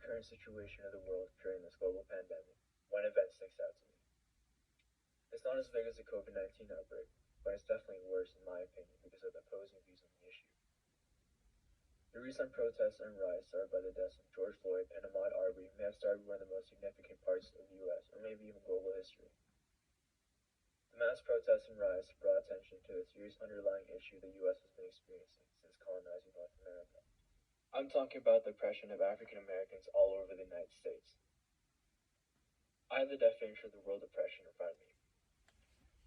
current situation of the world during this global pandemic, one event sticks out to me. It's not as big as the COVID-19 outbreak, but it's definitely worse in my opinion because of the opposing views on the issue. The recent protests and riots started by the deaths of George Floyd and Ahmaud Arbery may have started one of the most significant parts of US or maybe even global history. The mass protests and riots brought attention to the serious underlying issue the US has been experiencing since colonizing North America. I'm talking about the oppression of African Americans all over the United States. I have the definition of the word oppression in front of me.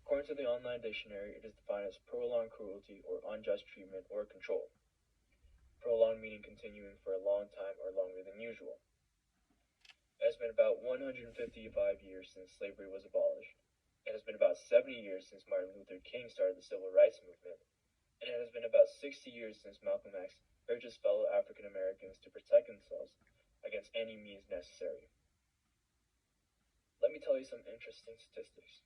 According to the online dictionary, it is defined as prolonged cruelty or unjust treatment or control. Prolonged meaning continuing for a long time or longer than usual. It has been about 155 years since slavery was abolished. It has been about 70 years since Martin Luther King started the Civil Rights Movement. And it has been about 60 years since Malcolm X urged his fellow African Americans to protect themselves against any means necessary. Let me tell you some interesting statistics.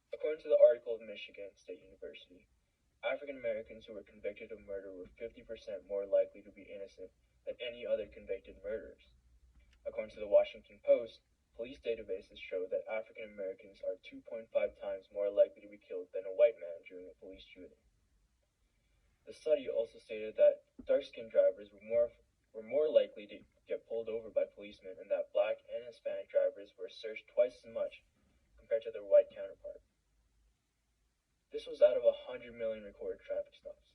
According to the article of Michigan State University, African Americans who were convicted of murder were 50% more likely to be innocent than any other convicted murderers. According to the Washington Post, police databases show that African Americans are 2.5 times more likely to be killed than a white man during a police shooting. The study also stated that dark-skinned drivers were more likely to get pulled over by policemen and that black and Hispanic drivers were searched twice as much compared to their white counterpart. This was out of 100 million recorded traffic stops.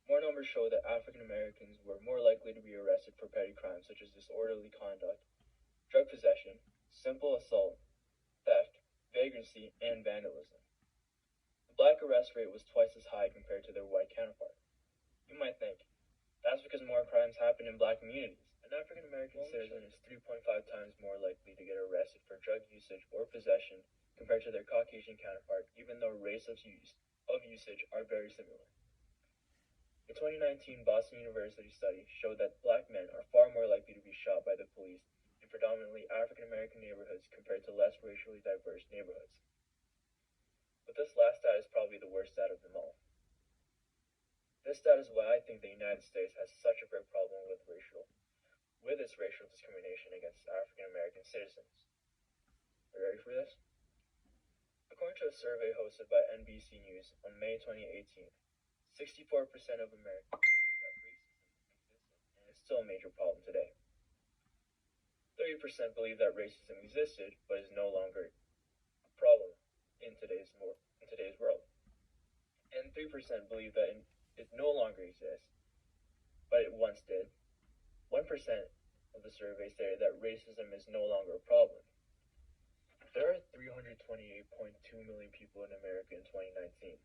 More numbers show that African Americans were more likely to be arrested for petty crimes such as disorderly conduct, drug possession, simple assault, theft, vagrancy, and vandalism. The black arrest rate was twice as high compared to their white counterpart. You might think, that's because more crimes happen in black communities. An African American citizen is 3.5 times more likely to get arrested for drug usage or possession compared to their Caucasian counterpart, even though rates of usage are very similar. The 2019 Boston University study showed that black men are far more likely to be shot by the police in predominantly African American neighborhoods compared to less racially diverse neighborhoods. But this last stat is probably the worst stat of them all. This stat is why I think the United States has such a big problem with its racial discrimination against African American citizens. Are you ready for this? According to a survey hosted by NBC News on May 2018, 64% of Americans believe that racism existed and is still a major problem today. 30% believe that racism existed but is no longer a problem in today's world. And 3% believe that it no longer exists, but it once did. 1% of the survey stated that racism is no longer a problem. There are 328.2 million people in America in 2019.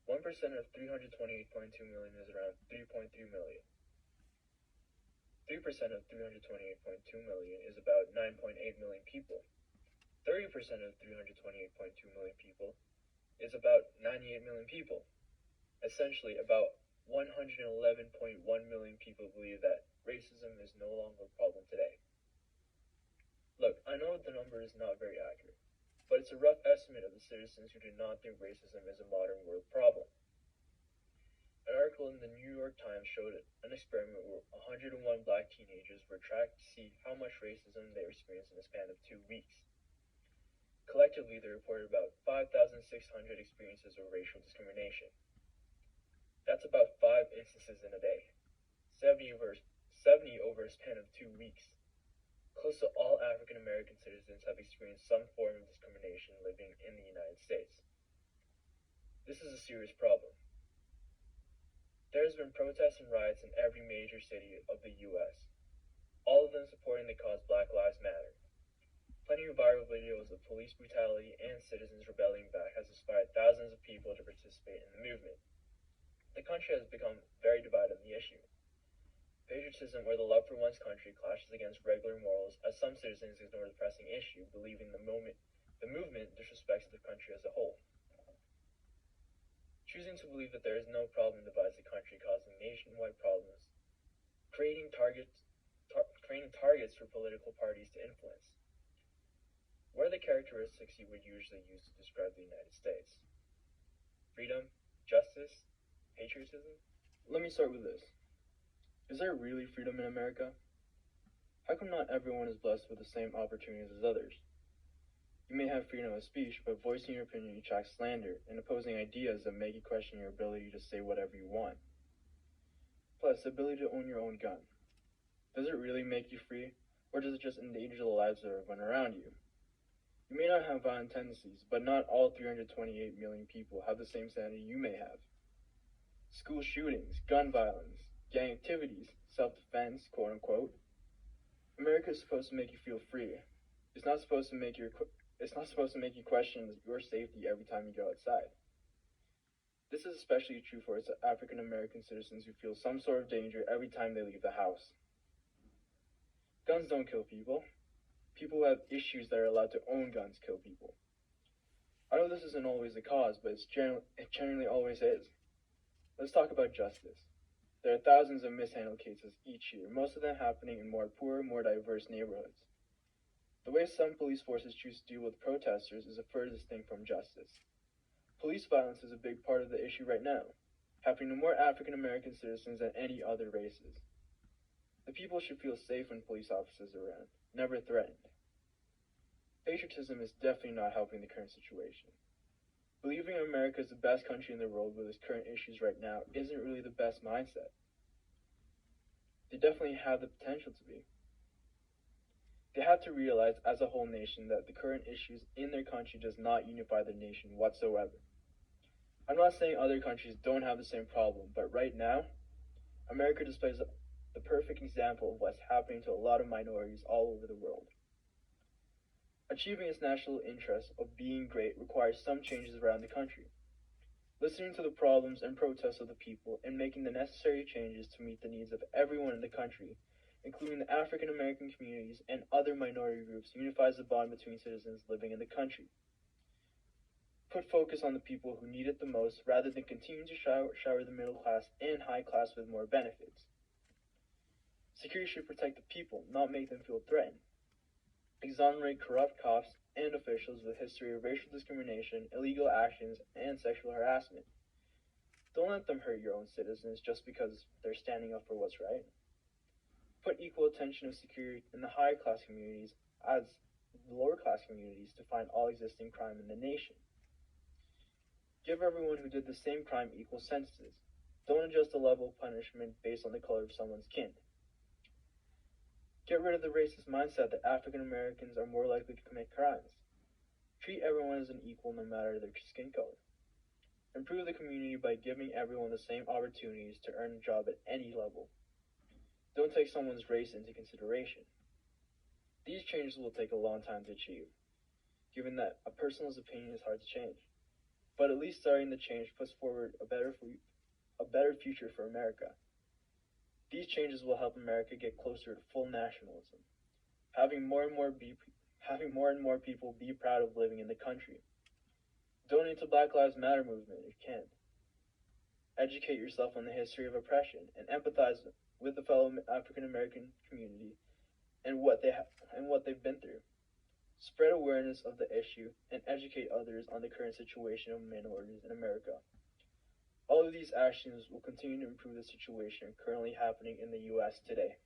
1% of 328.2 million is around 3.3 million. 3% of 328.2 million is about 9.8 million people. 30% of 328.2 million people is about 98 million people. Essentially, about 111.1 million people believe that racism is no longer a problem today. Look, I know the number is not very accurate, but it's a rough estimate of the citizens who do not think racism is a modern world problem. An article in the New York Times showed an experiment where 101 black teenagers were tracked to see how much racism they experienced in a span of 2 weeks. Collectively, they reported about 5,600 experiences of racial discrimination. That's about 5 instances in a day, 70 over a span of 2 weeks. Close to all African American citizens have experienced some form of discrimination living in the United States. This is a serious problem. There has been protests and riots in every major city of the U.S., all of them supporting the cause Black Lives Matter. Plenty of viral videos of police brutality and citizens rebelling back has inspired thousands of people to participate in the movement. The country has become very divided on the issue. Patriotism or the love for one's country clashes against regular morals as some citizens ignore the pressing issue, believing the movement disrespects the country as a whole. Choosing to believe that there is no problem divides the country, causing nationwide problems, creating targets for political parties to influence. What are the characteristics you would usually use to describe the United States? Freedom, justice, patriotism? Let me start with this. Is there really freedom in America? How come not everyone is blessed with the same opportunities as others? You may have freedom of speech, but voicing your opinion attracts slander and opposing ideas that make you question your ability to say whatever you want. Plus, the ability to own your own gun. Does it really make you free, or does it just endanger the lives of everyone around you? You may not have violent tendencies, but not all 328 million people have the same sanity you may have. School shootings, gun violence, gang activities, self-defense, quote-unquote. America is supposed to make you feel free. It's not supposed to make you question your safety every time you go outside. This is especially true for its African American citizens who feel some sort of danger every time they leave the house. Guns don't kill people. People who have issues that are allowed to own guns kill people. I know this isn't always the cause, but it generally always is. Let's talk about justice. There are thousands of mishandled cases each year, most of them happening in more poor, more diverse neighborhoods. The way some police forces choose to deal with protesters is the furthest thing from justice. Police violence is a big part of the issue right now, happening to more African American citizens than any other races. The people should feel safe when police officers are around, never threatened. Patriotism is definitely not helping the current situation. Believing America is the best country in the world with its current issues right now isn't really the best mindset. They definitely have the potential to be. They have to realize as a whole nation that the current issues in their country does not unify the nation whatsoever. I'm not saying other countries don't have the same problem, but right now, America displays the perfect example of what's happening to a lot of minorities all over the world. Achieving its national interest of being great requires some changes around the country. Listening to the problems and protests of the people and making the necessary changes to meet the needs of everyone in the country, including the African American communities and other minority groups, unifies the bond between citizens living in the country. Put focus on the people who need it the most rather than continue to shower the middle class and high class with more benefits. Security should protect the people, not make them feel threatened. Exonerate corrupt cops and officials with a history of racial discrimination, illegal actions, and sexual harassment. Don't let them hurt your own citizens just because they're standing up for what's right. Put equal attention to security in the high class communities as the lower class communities to find all existing crime in the nation. Give everyone who did the same crime equal sentences. Don't adjust the level of punishment based on the color of someone's skin. Get rid of the racist mindset that African Americans are more likely to commit crimes. Treat everyone as an equal no matter their skin color. Improve the community by giving everyone the same opportunities to earn a job at any level. Don't take someone's race into consideration. These changes will take a long time to achieve, given that a person's opinion is hard to change. But at least starting the change puts forward a better future for America. These changes will help America get closer to full nationalism, having more and more people be proud of living in the country. Donate to Black Lives Matter movement if you can. Educate yourself on the history of oppression and empathize with the fellow African American community and what they've been through. Spread awareness of the issue and educate others on the current situation of minorities in America. All of these actions will continue to improve the situation currently happening in the U.S. today.